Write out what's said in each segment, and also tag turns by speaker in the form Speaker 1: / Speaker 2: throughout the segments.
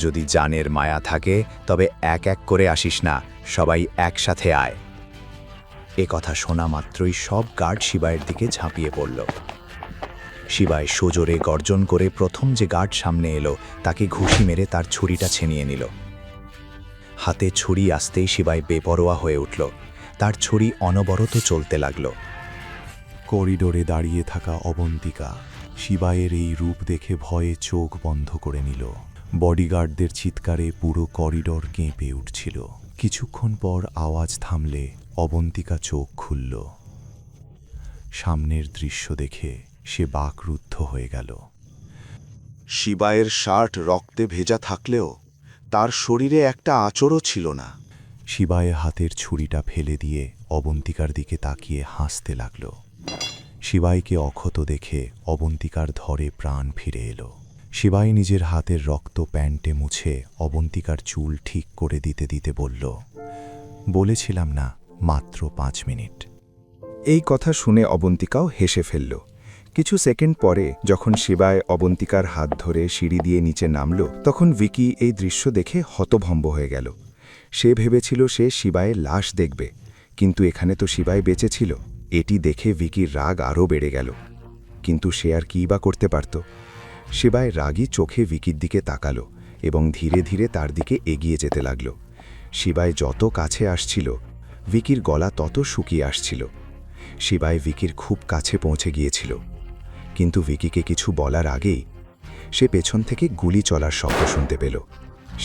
Speaker 1: যদি জানের মায়া থাকে তবে এক এক করে আসিস না, সবাই একসাথে আয়। এ কথা শোনা মাত্রই সব গার্ড শিবায়ের দিকে ঝাঁপিয়ে পড়ল। শিবায় সজোরে গর্জন করে প্রথম যে গার্ড সামনে এলো তাকে ঘুষি মেরে তার ছুরিটা ছিনিয়ে নিল। হাতে ছুরি আসতেই শিবায় বেপরোয়া হয়ে উঠল। তার ছুরি অনবরত চলতে লাগল।
Speaker 2: করিডোরে দাঁড়িয়ে থাকা অবন্তিকা শিবায়ের এই রূপ দেখে ভয়ে চোখ বন্ধ করে নিল। বডিগার্ডদের চিৎকারে পুরো করিডোর কেঁপে উঠছিল। কিছুক্ষণ পর আওয়াজ থামলে অবন্তিকা চোখ খুলল। সামনের দৃশ্য দেখে সে বাকরুদ্ধ হয়ে গেল।
Speaker 3: শিবায়ের শার্ট রক্তে ভেজা থাকলেও তার শরীরে একটা আঁচড়ও ছিল না।
Speaker 2: শিবায়ে হাতের ছুরিটা ফেলে দিয়ে অবন্তিকার দিকে তাকিয়ে হাসতে লাগল। শিবাইকে অক্ষত দেখে অবন্তিকার ধরে প্রাণ ফিরে এলো। শিবাই নিজের হাতের রক্ত প্যান্টে মুছে অবন্তিকার চুল ঠিক করে দিতে দিতে বলল, বলেছিলাম না মাত্র 5 মিনিট।
Speaker 1: এই কথা শুনে অবন্তিকাও হেসে ফেলল। কিছু সেকেন্ড পরে যখন শিবায় অবন্তিকার হাত ধরে সিঁড়ি দিয়ে নিচে নামল, তখন ভিকি এই দৃশ্য দেখে হতভম্ব হয়ে গেল। সে ভেবেছিল সে শিবায়ের লাশ দেখবে, কিন্তু এখানে তো শিবায় বেঁচে ছিল। এটি দেখে ভিকির রাগ আরও বেড়ে গেল, কিন্তু সে আর কী বা করতে পারত। শিবায় রাগী চোখে ভিকির দিকে তাকালো এবং ধীরে ধীরে তার দিকে এগিয়ে যেতে লাগল। শিবায় যত কাছে আসছিল ভিকির গলা তত শুকিয়ে আসছিল। শিবায় ভিকির খুব কাছে পৌঁছে গিয়েছিল, কিন্তু ভিকিকে কিছু বলার আগেই সে পেছন থেকে গুলি চলার শব্দ শুনতে পেল।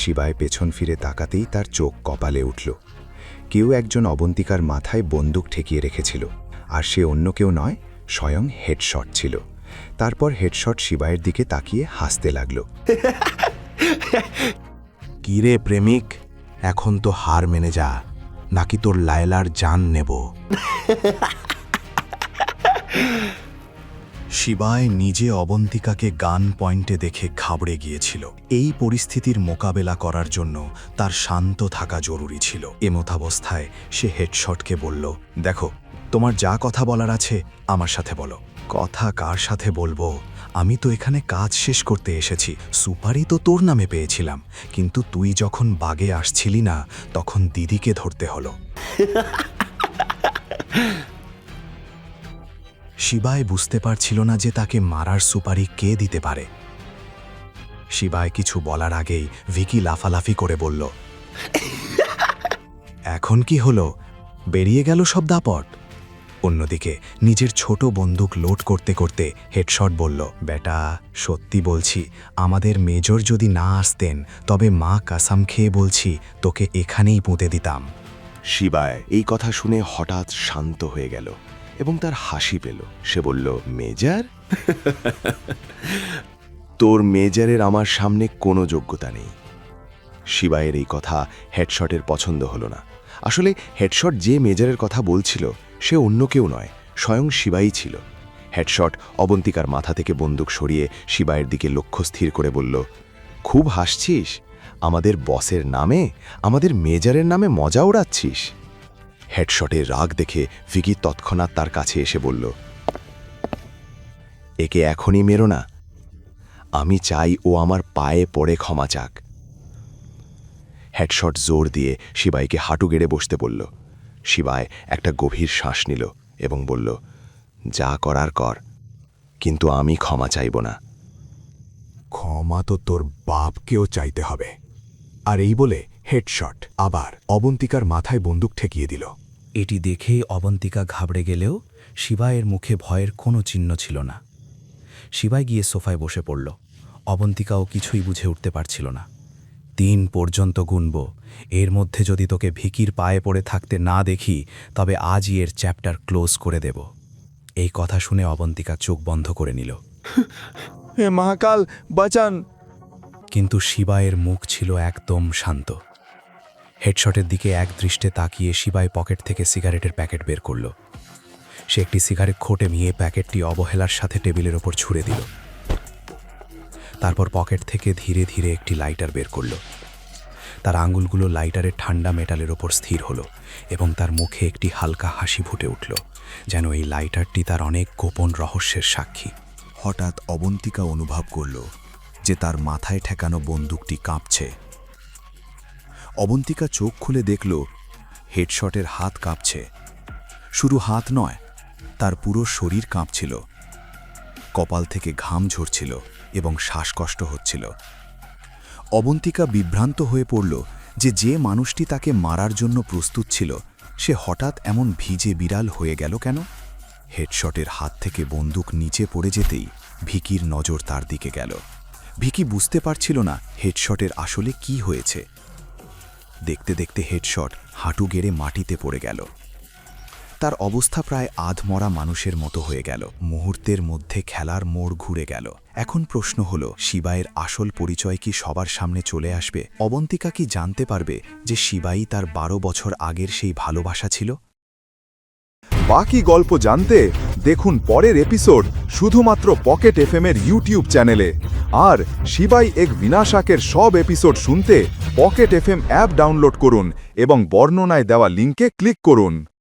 Speaker 1: শিবায় পেছন ফিরে তাকাতেই তার চোখ কপালে উঠল। কেউ একজন অবন্তিকার মাথায় বন্দুক ঠেকিয়ে রেখেছিল, আর সে অন্য কেউ নয়, স্বয়ং হেডশট ছিল। তারপর হেডশট শিবায়ের দিকে তাকিয়ে হাসতে লাগল।
Speaker 4: কিরে প্রেমিক, এখন তো হার মেনে যা, নাকি তোর লায়লার জান নেব। শিবায় নিজে অবন্তিকাকে গান পয়েন্টে দেখে ঘাবড়ে গিয়েছিল। এই পরিস্থিতির মোকাবেলা করার জন্য তার শান্ত থাকা জরুরি ছিল। এমতাবস্থায় সে হেডশটকে বলল, দেখো, তোমার যা কথা বলার আছে আমার সাথে বলো। কথা কার সাথে বলবো? আমি তো এখানে কাজ শেষ করতে এসেছি। সুপারি তো তোর নামে পেয়েছিলাম, কিন্তু তুই যখন বাগে আসছিলি না তখন দিদিকে ধরতে হলো। শিবায় বুঝতে পারছিল না যে তাকে মারার সুপারি কে দিতে পারে। শিবায় কিছু বলার আগেই ভিকি লাফালাফি করে বলল, এখন কি হলো? বেরিয়ে গেল সব দাপট। অন্যদিকে নিজের ছোট বন্দুক লোড করতে করতে হেডশট বলল, বেটা, সত্যি বলছি, আমাদের মেজর যদি না আসতেন তবে মা কাসাম খেয়ে বলছি তোকে এখানেই পুঁতে দিতাম।
Speaker 3: শিবায় এই কথা শুনে হঠাৎ শান্ত হয়ে গেল এবং তার হাসি পেল। সে বলল, মেজর? তোর মেজরের আমার সামনে কোনো যোগ্যতা নেই। শিবায়ের এই কথা হেডশটের পছন্দ হলো না। আসলে হেডশট যে মেজরের কথা বলছিল সে অন্য কেউ নয়, স্বয়ং শিবাই ছিল। হেডশট অবন্তিকার মাথা থেকে বন্দুক সরিয়ে শিবায়ের দিকে লক্ষ্য স্থির করে বলল, খুব হাসছিস? আমাদের বসের নামে, আমাদের মেজরের নামে মজা উড়াচ্ছিস? হেডশটের রাগ দেখে ভিকি তৎক্ষণাৎ তার কাছে এসে বলল, একে এখনই মেরো না, আমি চাই ও আমার পায়ে পড়ে ক্ষমা চাক। হেডশট জোর দিয়ে শিবাইকে হাঁটু গেড়ে বসতে বলল। শিবায় একটা গভীর শ্বাস নিল এবং বলল, যা করার কর, কিন্তু আমি ক্ষমা চাইব না।
Speaker 4: ক্ষমা তো তোর বাপকেও চাইতে হবে। আর এই বলে হেডশট আবার অবন্তিকার মাথায় বন্দুক ঠেকিয়ে দিল।
Speaker 5: এটি দেখেই অবন্তিকা ঘাবড়ে গেলেও শিবায়ের মুখে ভয়ের কোনো চিহ্ন ছিল না। শিবায় গিয়ে সোফায় বসে পড়ল। অবন্তিকাও কিছুই বুঝে উঠতে পারছিল না। 3 পর্যন্ত গুনব, এর মধ্যে যদি তোকে ভিকির পায়ে পড়ে থাকতে না দেখি তবে আজই এর চ্যাপ্টার ক্লোজ করে দেব। এই কথা শুনে অবন্তিকা চোখ বন্ধ করে নিল।
Speaker 2: হে মহাকাল, বাঁচান!
Speaker 5: কিন্তু শিবায়ের মুখ ছিল একদম শান্ত। হেডশটের দিকে এক দৃষ্টে তাকিয়ে শিবায় পকেট থেকে সিগারেটের প্যাকেট বের করল। সে একটি সিগারেট খোঁটে নিয়ে প্যাকেটটি অবহেলার সাথে টেবিলের ওপর ছুঁড়ে দিল। তারপর পকেট থেকে ধীরে ধীরে একটি লাইটার বের করল। তার আঙুলগুলো লাইটারের ঠান্ডা মেটালের ওপর স্থির হলো এবং তার মুখে একটি হালকা হাসি ফুটে উঠল, যেন এই লাইটারটি তার অনেক গোপন রহস্যের সাক্ষী।
Speaker 2: হঠাৎ অবন্তিকা অনুভব করল
Speaker 4: যে তার মাথায় ঠেকানো বন্দুকটি কাঁপছে। অবন্তিকা চোখ খুলে দেখল হেডশটের হাত কাঁপছে। শুধু হাত নয়, তার পুরো শরীর কাঁপছিল। কপাল থেকে ঘাম ঝরছিল এবং শ্বাসকষ্ট হচ্ছিল। অবন্তিকা বিভ্রান্ত হয়ে পড়ল যে মানুষটি তাকে মারার জন্য প্রস্তুত ছিল সে হঠাৎ এমন ভিজে বিড়াল হয়ে গেল কেন? হেডশটের হাত থেকে বন্দুক নিচে পড়ে যেতেই ভিকির নজর তার দিকে গেল। ভিকি বুঝতে পারছিল না হেডশটের আসলে কি হয়েছে। দেখতে দেখতে হেডশট হাঁটু গেড়ে মাটিতে পড়ে গেল। তার অবস্থা প্রায় আধমরা মানুষের মতো হয়ে গেল। মুহূর্তের মধ্যে খেলার মোড় ঘুরে গেল। এখন প্রশ্ন হলো, শিবাইয়ের আসল পরিচয় কি সবার সামনে চলে আসবে? অবন্তিকা কি জানতে পারবে যে শিবাই তার 12 বছর আগের সেই ভালোবাসা ছিল?
Speaker 1: বাকি গল্প জানতে দেখুন পরের এপিসোড শুধুমাত্র পকেট এফএম-এর ইউটিউব চ্যানেলে। আর শিবাই এক বিনাশাকের সব এপিসোড শুনতে পকেট এফএম অ্যাপ ডাউনলোড করুন এবং বর্ণনায় দেওয়া লিঙ্কে ক্লিক করুন।